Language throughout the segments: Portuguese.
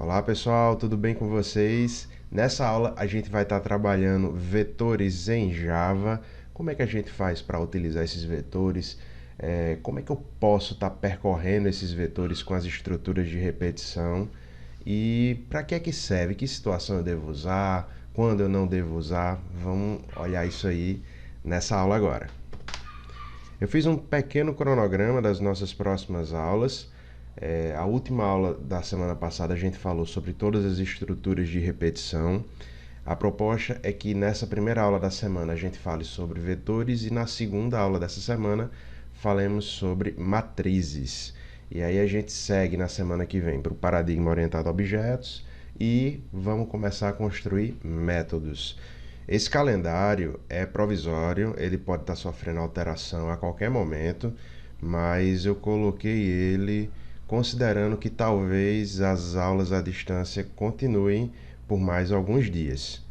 Olá pessoal, tudo bem com vocês? Nessa aula a gente vai estar trabalhando vetores em Java. Como é que a gente faz para utilizar esses vetores? Como é que eu posso estar percorrendo esses vetores com as estruturas de repetição? E para que é que serve? Que situação eu devo usar? Quando eu não devo usar? Vamos olhar isso aí nessa aula agora. Eu fiz um pequeno cronograma das nossas próximas aulas. A última aula da semana passada a gente falou sobre todas as estruturas de repetição. A proposta é que nessa primeira aula da semana a gente fale sobre vetores e na segunda aula dessa semana falemos sobre matrizes. E aí a gente segue na semana que vem para o paradigma orientado a objetos e vamos começar a construir métodos. Esse calendário é provisório, ele pode estar sofrendo alteração a qualquer momento, mas eu coloquei ele considerando que talvez as aulas à distância continuem por mais alguns dias.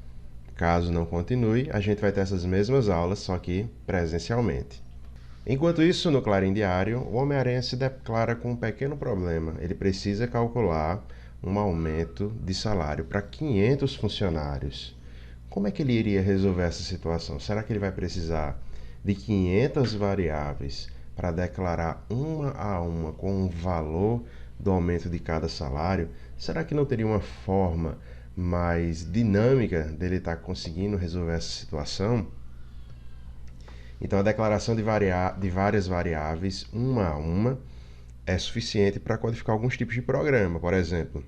Caso não continue, a gente vai ter essas mesmas aulas, só que presencialmente. Enquanto isso, no Clarim Diário, o Homem-Aranha se declara com um pequeno problema. Ele precisa calcular um aumento de salário para 500 funcionários. Como é que ele iria resolver essa situação? Será que ele vai precisar de 500 variáveis para declarar uma a uma com o valor do aumento de cada salário? Será que não teria uma forma mais dinâmica dele estar conseguindo resolver essa situação? Então, a declaração de várias variáveis, uma a uma, é suficiente para codificar alguns tipos de programa. Por exemplo,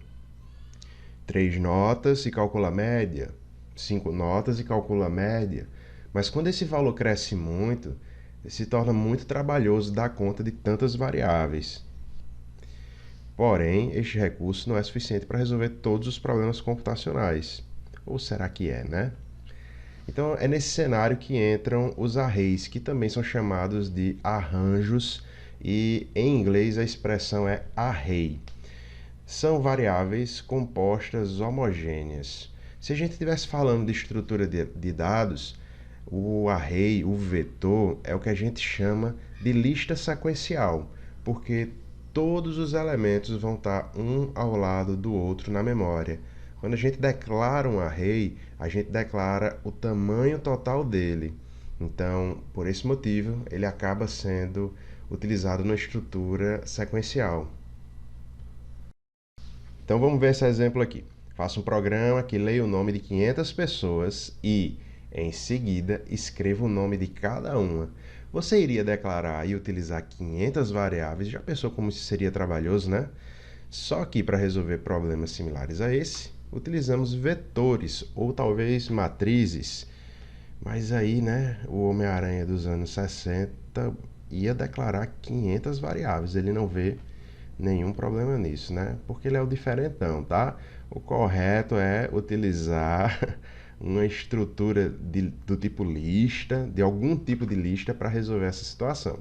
3 notas e calcula a média, 5 notas e calcula a média. Mas quando esse valor cresce muito, se torna muito trabalhoso dar conta de tantas variáveis. Porém, este recurso não é suficiente para resolver todos os problemas computacionais. Ou será que é, né? Então, é nesse cenário que entram os arrays, que também são chamados de arranjos, e em inglês a expressão é array. São variáveis compostas homogêneas. Se a gente estivesse falando de estrutura de dados, o array, o vetor, é o que a gente chama de lista sequencial, porque todos os elementos vão estar um ao lado do outro na memória. Quando a gente declara um array, a gente declara o tamanho total dele. Então, por esse motivo, ele acaba sendo utilizado na estrutura sequencial. Então, vamos ver esse exemplo aqui. Faço um programa que leia o nome de 500 pessoas e, em seguida, escreva o nome de cada uma. Você iria declarar e utilizar 500 variáveis? Já pensou como isso seria trabalhoso, né? Só que para resolver problemas similares a esse, utilizamos vetores ou talvez matrizes. Mas aí, né, o Homem-Aranha dos anos 60 ia declarar 500 variáveis. Ele não vê nenhum problema nisso, né? Porque ele é o diferentão, tá? O correto é utilizar uma estrutura do tipo lista, de algum tipo de lista para resolver essa situação.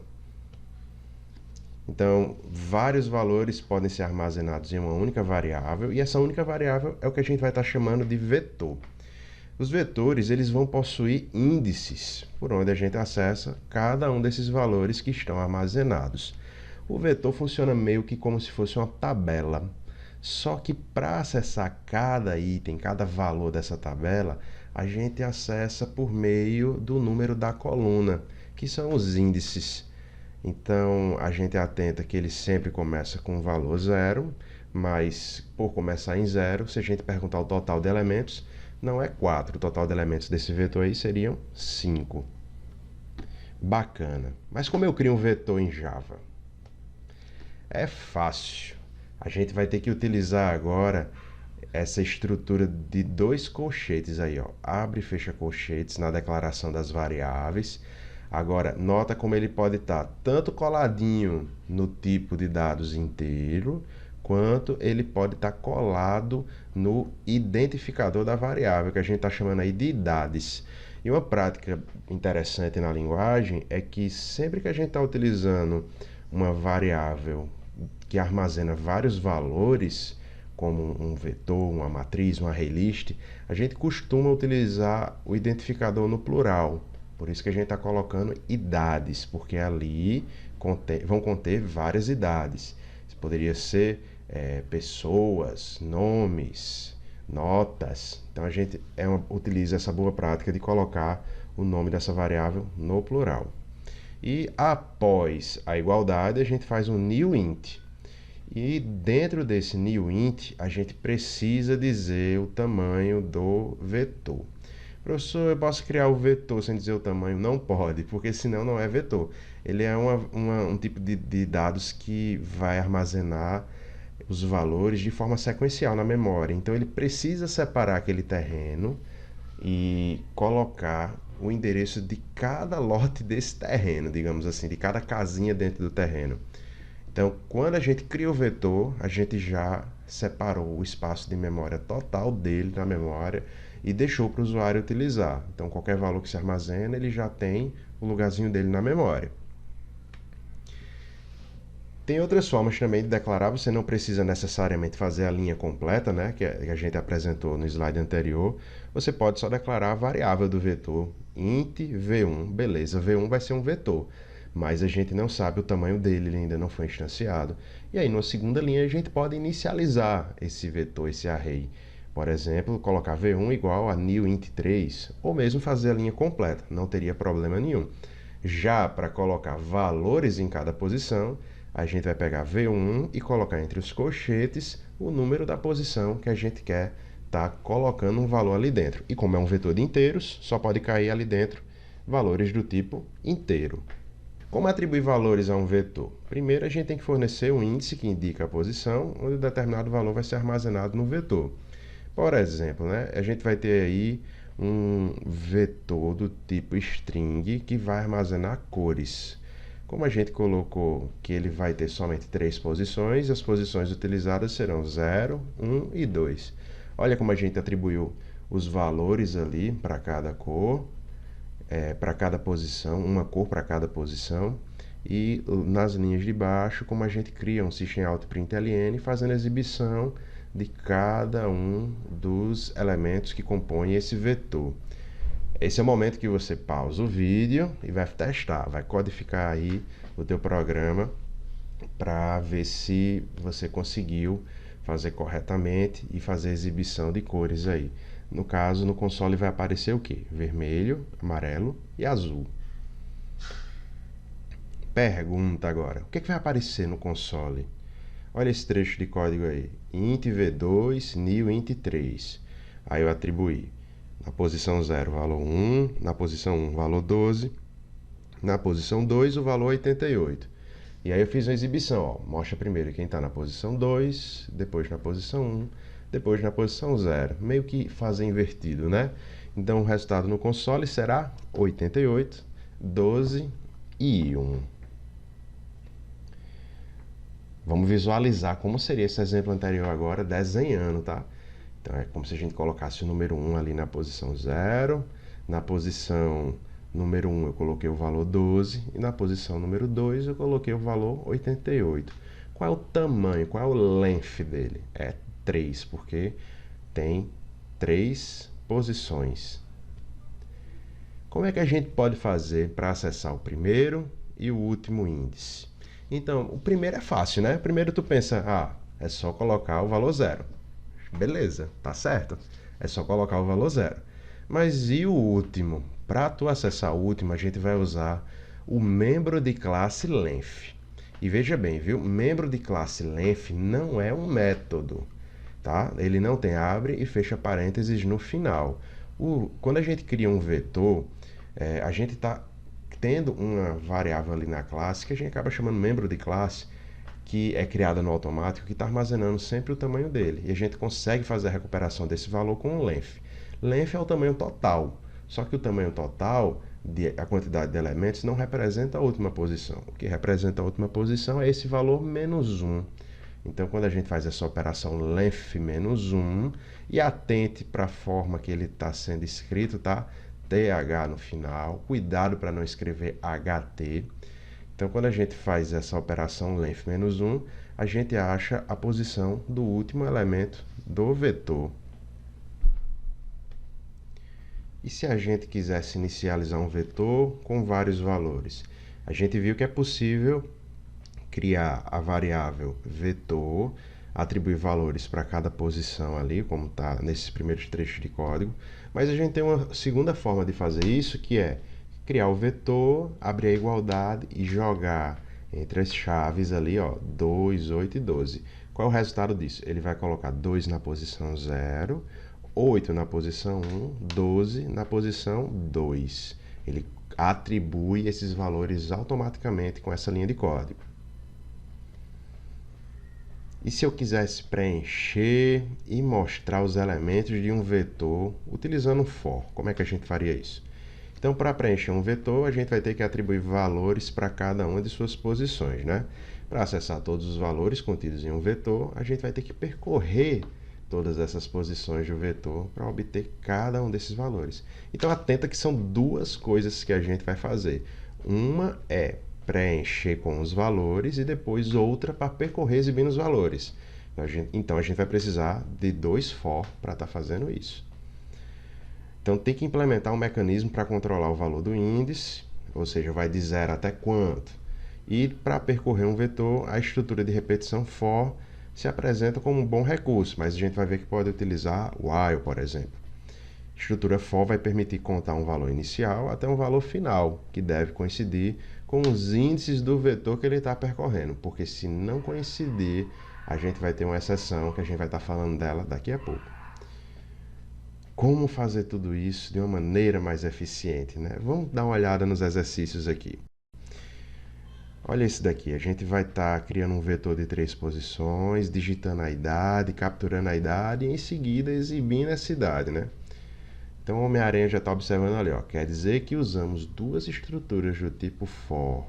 Então, vários valores podem ser armazenados em uma única variável, e essa única variável é o que a gente vai estar chamando de vetor. Os vetores, eles vão possuir índices, por onde a gente acessa cada um desses valores que estão armazenados. O vetor funciona meio que como se fosse uma tabela. Só que para acessar cada item, cada valor dessa tabela, a gente acessa por meio do número da coluna, que são os índices. Então, a gente atenta que ele sempre começa com o valor zero, mas por começar em zero, se a gente perguntar o total de elementos, não é 4. O total de elementos desse vetor aí seriam 5. Bacana. Mas como eu crio um vetor em Java? É fácil. A gente vai ter que utilizar agora essa estrutura de dois colchetes aí, ó. Abre e fecha colchetes na declaração das variáveis. Agora, nota como ele pode estar tanto coladinho no tipo de dados inteiro, quanto ele pode estar colado no identificador da variável, que a gente está chamando aí de idades. E uma prática interessante na linguagem é que sempre que a gente está utilizando uma variável que armazena vários valores, como um vetor, uma matriz, uma arraylist, a gente costuma utilizar o identificador no plural. Por isso que a gente está colocando idades, porque ali vão conter várias idades. Poderia ser pessoas, nomes, notas. Então a gente utiliza essa boa prática de colocar o nome dessa variável no plural. E após a igualdade, a gente faz um new int. E dentro desse new int, a gente precisa dizer o tamanho do vetor. Professor, eu posso criar o vetor sem dizer o tamanho? Não pode, porque senão não é vetor. Ele é um tipo de dados que vai armazenar os valores de forma sequencial na memória. Então ele precisa separar aquele terreno e colocar o endereço de cada lote desse terreno, digamos assim, de cada casinha dentro do terreno. Então, quando a gente cria o vetor, a gente já separou o espaço de memória total dele na memória e deixou para o usuário utilizar. Então, qualquer valor que se armazena, ele já tem o lugarzinho dele na memória. Tem outras formas também de declarar, você não precisa necessariamente fazer a linha completa, né, que a gente apresentou no slide anterior. Você pode só declarar a variável do vetor, int v1, beleza, v1 vai ser um vetor, mas a gente não sabe o tamanho dele, ele ainda não foi instanciado. E aí, na segunda linha, a gente pode inicializar esse vetor, esse array. Por exemplo, colocar v1 igual a new int 3, ou mesmo fazer a linha completa, não teria problema nenhum. Já para colocar valores em cada posição, a gente vai pegar V1 e colocar entre os colchetes o número da posição que a gente quer estar colocando um valor ali dentro. E como é um vetor de inteiros, só pode cair ali dentro valores do tipo inteiro. Como atribuir valores a um vetor? Primeiro, a gente tem que fornecer um índice que indica a posição onde um determinado valor vai ser armazenado no vetor. Por exemplo, né, a gente vai ter aí um vetor do tipo string que vai armazenar cores. Como a gente colocou que ele vai ter somente 3 posições, as posições utilizadas serão 0, 1 e 2. Olha como a gente atribuiu os valores ali para cada cor, para cada posição, uma cor para cada posição. E nas linhas de baixo, como a gente cria um systemout.println fazendo a exibição de cada um dos elementos que compõem esse vetor. Esse é o momento que você pausa o vídeo e vai testar, vai codificar aí o teu programa para ver se você conseguiu fazer corretamente e fazer exibição de cores aí. No caso, no console vai aparecer o quê? Vermelho, amarelo e azul. Pergunta agora, o que vai aparecer no console? Olha esse trecho de código aí, int v2 new int 3. Aí eu atribuí na posição 0 o valor 1, na posição 1 o valor 12, na posição 2 o valor 88. E aí eu fiz uma exibição, ó, mostra primeiro quem está na posição 2, depois na posição 1, depois na posição 0. Meio que fazer invertido, né? Então o resultado no console será 88, 12 e 1. Vamos visualizar como seria esse exemplo anterior agora, desenhando, tá? Então é como se a gente colocasse o número 1 ali na posição 0, na posição número 1 eu coloquei o valor 12 e na posição número 2 eu coloquei o valor 88. Qual é o tamanho, qual é o length dele? É 3, porque tem 3 posições. Como é que a gente pode fazer para acessar o primeiro e o último índice? Então, o primeiro é fácil, né? Primeiro tu pensa, é só colocar o valor 0. Beleza, tá certo? É só colocar o valor 0. Mas e o último? Para tu acessar o último, a gente vai usar o membro de classe length. E veja bem, viu? Membro de classe length não é um método, tá? Ele não tem abre e fecha parênteses no final. Quando a gente cria um vetor, a gente está tendo uma variável ali na classe que a gente acaba chamando membro de classe, que é criada no automático, que está armazenando sempre o tamanho dele. E a gente consegue fazer a recuperação desse valor com o length. Length é o tamanho total, só que o tamanho total, a quantidade de elementos, não representa a última posição. O que representa a última posição é esse valor menos 1. Então, quando a gente faz essa operação length menos 1, e atente para a forma que ele está sendo escrito, tá? TH no final, cuidado para não escrever HT. Então, quando a gente faz essa operação length menos 1, a gente acha a posição do último elemento do vetor. E se a gente quisesse inicializar um vetor com vários valores? A gente viu que é possível criar a variável vetor atribuir valores para cada posição ali, como está nesses primeiros trechos de código. Mas a gente tem uma segunda forma de fazer isso, que é criar o vetor, abrir a igualdade e jogar entre as chaves ali, ó, 2, 8 e 12. Qual é o resultado disso? Ele vai colocar 2 na posição 0, 8 na posição 1, 12 na posição 2. Ele atribui esses valores automaticamente com essa linha de código. E se eu quisesse preencher e mostrar os elementos de um vetor utilizando um for, como é que a gente faria isso? Então, para preencher um vetor, a gente vai ter que atribuir valores para cada uma de suas posições, né? Para acessar todos os valores contidos em um vetor, a gente vai ter que percorrer todas essas posições do vetor para obter cada um desses valores. Então, atenta que são duas coisas que a gente vai fazer. Uma é preencher com os valores e depois outra para percorrer exibindo os valores. Então, a gente vai precisar de 2 for para estar fazendo isso. Então, tem que implementar um mecanismo para controlar o valor do índice, ou seja, vai de 0 até quanto. E para percorrer um vetor, a estrutura de repetição for se apresenta como um bom recurso, mas a gente vai ver que pode utilizar while, por exemplo. A estrutura for vai permitir contar um valor inicial até um valor final, que deve coincidir com os índices do vetor que ele está percorrendo, porque se não coincidir, a gente vai ter uma exceção que a gente vai estar falando dela daqui a pouco. Como fazer tudo isso de uma maneira mais eficiente, né? Vamos dar uma olhada nos exercícios aqui. Olha esse daqui, a gente vai estar criando um vetor de 3 posições, digitando a idade, capturando a idade e em seguida exibindo essa idade, né? Então o Homem-Aranha já está observando ali, ó, quer dizer que usamos duas estruturas do tipo for,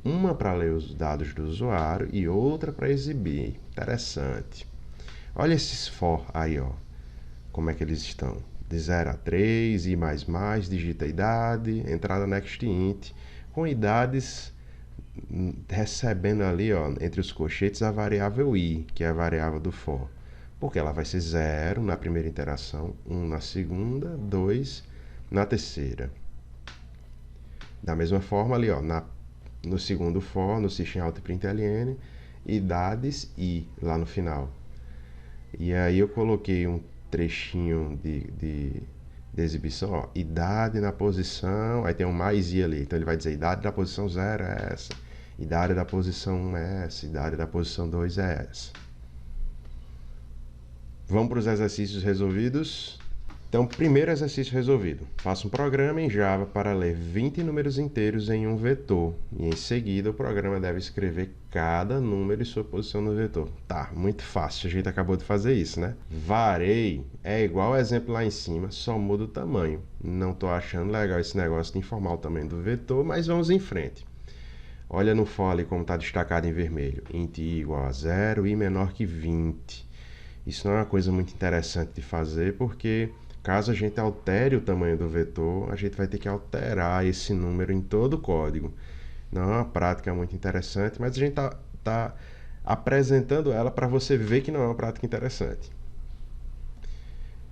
uma para ler os dados do usuário e outra para exibir. Interessante. Olha esses for aí, ó. Como é que eles estão? De 0 a 3, i++, digita a idade, entrada next int, com idades recebendo ali, ó, entre os colchetes a variável i, que é a variável do for. Porque ela vai ser 0 na primeira interação, 1 na segunda, 2 na terceira. Da mesma forma ali, ó, no segundo for, no systemout.println, idades i lá no final. E aí eu coloquei um trechinho de exibição, ó, idade na posição, aí tem um mais i ali, então ele vai dizer idade da posição 0 é essa, idade da posição 1 é essa, idade da posição 2 é essa. Vamos para os exercícios resolvidos. Então, primeiro exercício resolvido. Faça um programa em Java para ler 20 números inteiros em um vetor. E em seguida, o programa deve escrever cada número e sua posição no vetor. Tá, muito fácil. A gente acabou de fazer isso, né? Varei é igual ao exemplo lá em cima, só muda o tamanho. Não estou achando legal esse negócio de informar o tamanho do vetor, mas vamos em frente. Olha no for ali como está destacado em vermelho. Int i igual a 0, i menor que 20. Isso não é uma coisa muito interessante de fazer, porque caso a gente altere o tamanho do vetor, a gente vai ter que alterar esse número em todo o código. Não é uma prática muito interessante, mas a gente está apresentando ela para você ver que não é uma prática interessante.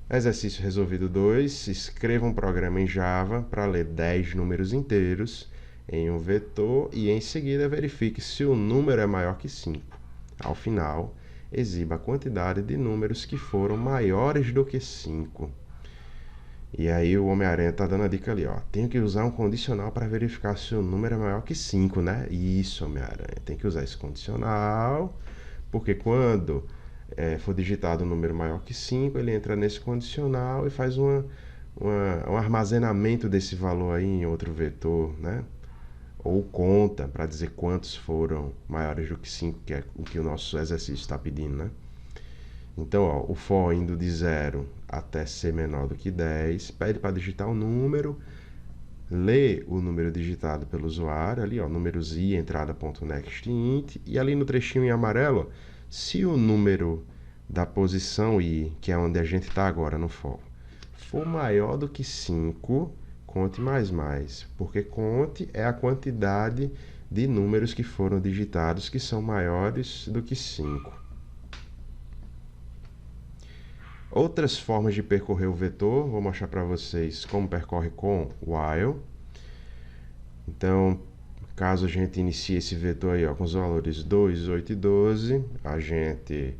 Exercício resolvido 2. Escreva um programa em Java para ler 10 números inteiros em um vetor e em seguida verifique se o número é maior que 5. Ao final, exiba a quantidade de números que foram maiores do que 5. E aí o Homem-Aranha está dando a dica ali, ó. Tenho que usar um condicional para verificar se o número é maior que 5, né? Isso, Homem-Aranha. Tem que usar esse condicional, porque quando for digitado um número maior que 5, ele entra nesse condicional e faz um armazenamento desse valor aí em outro vetor, né? Ou conta para dizer quantos foram maiores do que 5, que é o que o nosso exercício está pedindo, né? Então, ó, o for indo de 0 até ser menor do que 10, pede para digitar o número, lê o número digitado pelo usuário, ali, ó, números i, entrada.nextInt, e ali no trechinho em amarelo, ó, se o número da posição i, que é onde a gente está agora no for, for maior do que 5, conte mais, porque conte é a quantidade de números que foram digitados que são maiores do que 5. Outras formas de percorrer o vetor, vou mostrar para vocês como percorre com while. Então, caso a gente inicie esse vetor aí, ó, com os valores 2, 8 e 12, a gente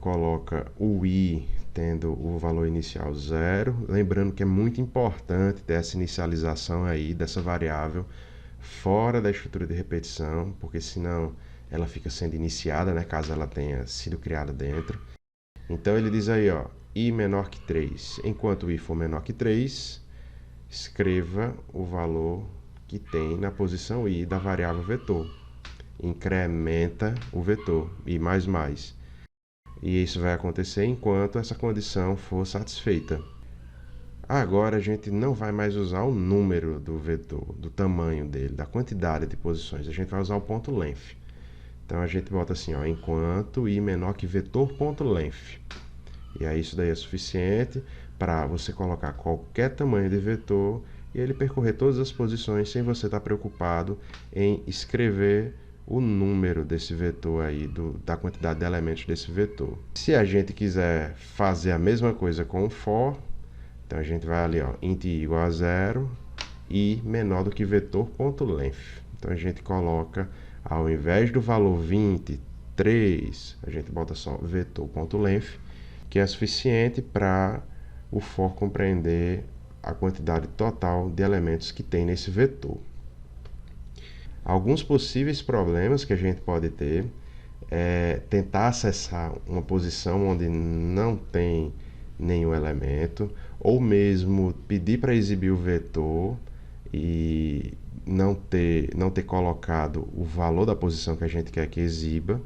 coloca o i tendo o valor inicial 0, lembrando que é muito importante ter essa inicialização aí dessa variável fora da estrutura de repetição, porque senão ela fica sendo iniciada, né, caso ela tenha sido criada dentro. Então ele diz aí, ó, i menor que 3. Enquanto o i for menor que 3, escreva o valor que tem na posição i da variável vetor. Incrementa o vetor, i mais mais. E isso vai acontecer enquanto essa condição for satisfeita. Agora a gente não vai mais usar o número do vetor, do tamanho dele, da quantidade de posições. A gente vai usar o ponto length. Então a gente bota assim, ó, enquanto i menor que vetor.length. E aí isso daí é suficiente para você colocar qualquer tamanho de vetor e ele percorrer todas as posições sem você estar preocupado em escrever o número desse vetor aí, da quantidade de elementos desse vetor. Se a gente quiser fazer a mesma coisa com o for, então a gente vai ali, ó, int i igual a 0 e menor do que vetor.length. Então a gente coloca, ao invés do valor 23, a gente bota só vetor.length, que é suficiente para o for compreender a quantidade total de elementos que tem nesse vetor. Alguns possíveis problemas que a gente pode ter é tentar acessar uma posição onde não tem nenhum elemento, ou mesmo pedir para exibir o vetor e não ter colocado o valor da posição que a gente quer que exiba,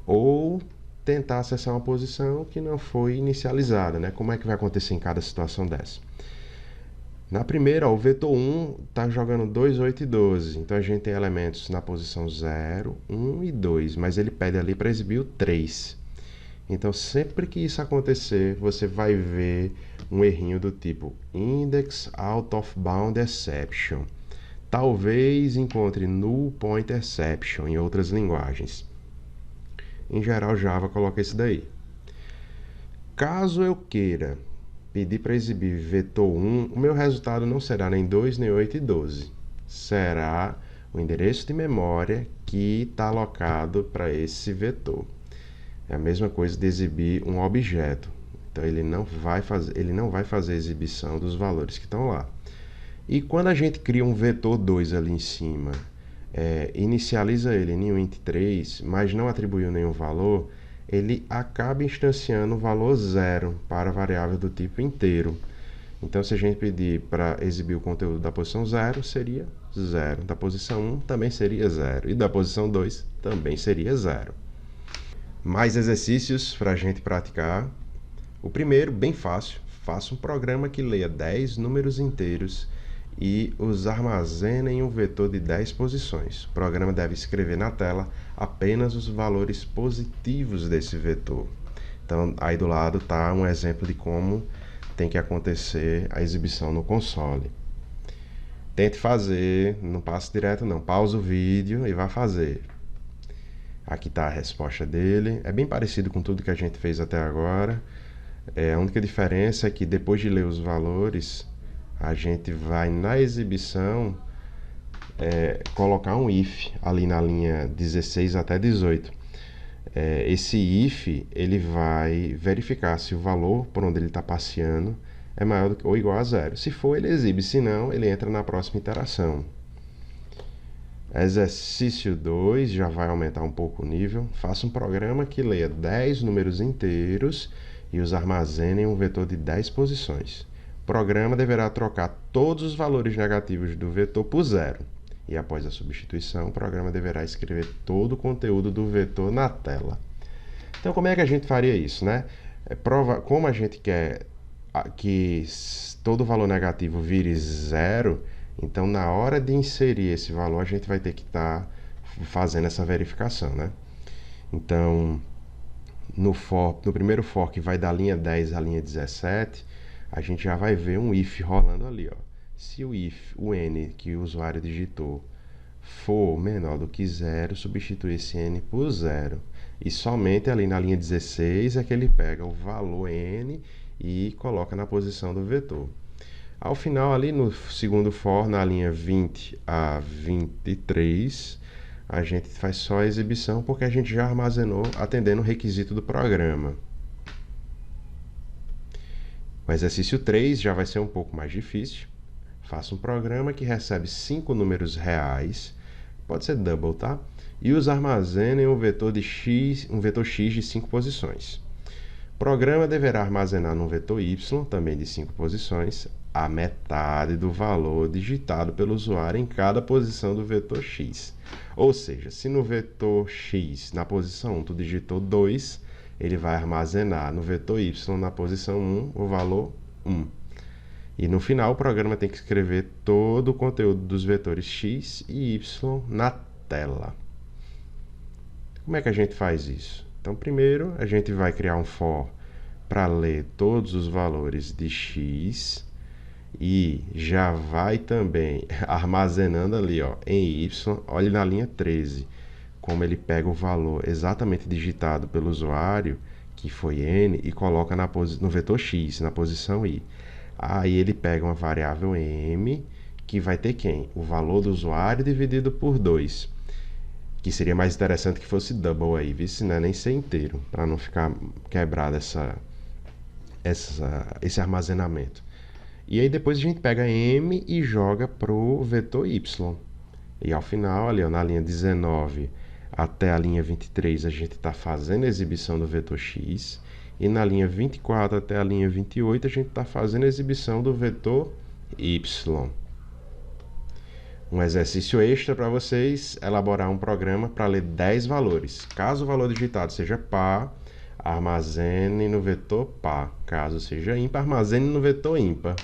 ou tentar acessar uma posição que não foi inicializada, né? Como é que vai acontecer em cada situação dessa? Na primeira, ó, o vetor 1 está jogando 2, 8 e 12. Então a gente tem elementos na posição 0, 1 e 2, mas ele pede ali para exibir o 3. Então sempre que isso acontecer, você vai ver um errinho do tipo index out of bound exception. Talvez encontre null point exception em outras linguagens. Em geral, Java coloca isso daí. Caso eu queira pedir para exibir vetor 1, o meu resultado não será nem 2, nem 8 e 12. Será o endereço de memória que está alocado para esse vetor. É a mesma coisa de exibir um objeto. Então ele não vai fazer a exibição dos valores que estão lá. E quando a gente cria um vetor 2 ali em cima, inicializa ele em um int 3, mas não atribuiu nenhum valor, ele acaba instanciando o valor 0 para a variável do tipo inteiro. Então, se a gente pedir para exibir o conteúdo da posição 0, seria 0. Da posição 1 também seria 0. E da posição 2 também seria 0. Mais exercícios para a gente praticar. O primeiro, bem fácil, faça um programa que leia 10 números inteiros e os armazena em um vetor de 10 posições. O programa deve escrever na tela apenas os valores positivos desse vetor. Então, aí do lado está um exemplo de como tem que acontecer a exibição no console. Tente fazer, não passe direto não, pausa o vídeo e vá fazer. Aqui está a resposta dele, é bem parecido com tudo que a gente fez até agora. A única diferença é que depois de ler os valores, a gente vai na exibição colocar um if ali na linha 16 até 18. Esse if ele vai verificar se o valor por onde ele está passeando é maior do que, ou igual a 0. Se for, ele exibe, se não, ele entra na próxima iteração. Exercício 2, já vai aumentar um pouco o nível. Faça um programa que leia 10 números inteiros e os armazene em um vetor de 10 posições. O programa deverá trocar todos os valores negativos do vetor por 0. E após a substituição, o programa deverá escrever todo o conteúdo do vetor na tela. Então, como é que a gente faria isso, né? Como a gente quer que todo valor negativo vire 0, então na hora de inserir esse valor, a gente vai ter que estar fazendo essa verificação, né? Então, no primeiro for, que vai da linha 10 à linha 17, a gente já vai ver um if rolando ali, ó. Se o n que o usuário digitou for menor do que 0, substitui esse n por 0. E somente ali na linha 16 é que ele pega o valor n e coloca na posição do vetor. Ao final, ali no segundo for, na linha 20 a 23, a gente faz só a exibição porque a gente já armazenou atendendo o requisito do programa. O exercício 3 já vai ser um pouco mais difícil. Faça um programa que recebe 5 números reais, pode ser double, tá? E os armazena em um vetor x de 5 posições. O programa deverá armazenar num vetor y, também de 5 posições, a metade do valor digitado pelo usuário em cada posição do vetor x. Ou seja, se no vetor x, na posição 1, tu digitou 2, ele vai armazenar no vetor y, na posição 1, o valor 1. E no final, o programa tem que escrever todo o conteúdo dos vetores x e y na tela. Como é que a gente faz isso? Então, primeiro, a gente vai criar um for para ler todos os valores de x e já vai também armazenando ali, ó, em y. Olhe na linha 13, como ele pega o valor exatamente digitado pelo usuário, que foi n, e coloca no vetor x, na posição i. Aí ele pega uma variável m, que vai ter quem? O valor do usuário dividido por 2. Que seria mais interessante que fosse double aí, viu? Não é nem ser inteiro, para não ficar quebrado esse armazenamento. E aí depois a gente pega m e joga para o vetor y. E ao final, ali ó, na linha 19 até a linha 23, a gente está fazendo a exibição do vetor x. E na linha 24 até a linha 28, a gente está fazendo a exibição do vetor y. Um exercício extra para vocês: elaborar um programa para ler 10 valores. Caso o valor digitado seja par, armazene no vetor par. Caso seja ímpar, armazene no vetor ímpar.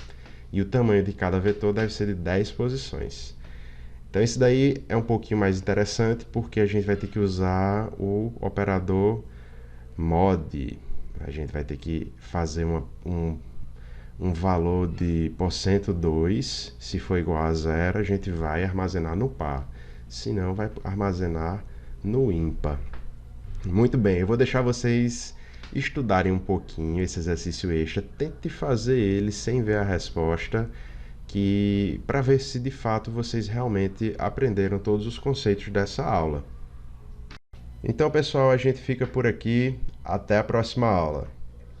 E o tamanho de cada vetor deve ser de 10 posições. Então esse daí é um pouquinho mais interessante porque a gente vai ter que usar o operador mod. A gente vai ter que fazer um valor de %2, se for igual a 0, a gente vai armazenar no par, se não, vai armazenar no ímpar. Muito bem, eu vou deixar vocês estudarem um pouquinho esse exercício extra, tente fazer ele sem ver a resposta, para ver se de fato vocês realmente aprenderam todos os conceitos dessa aula. Então, pessoal, a gente fica por aqui, até a próxima aula.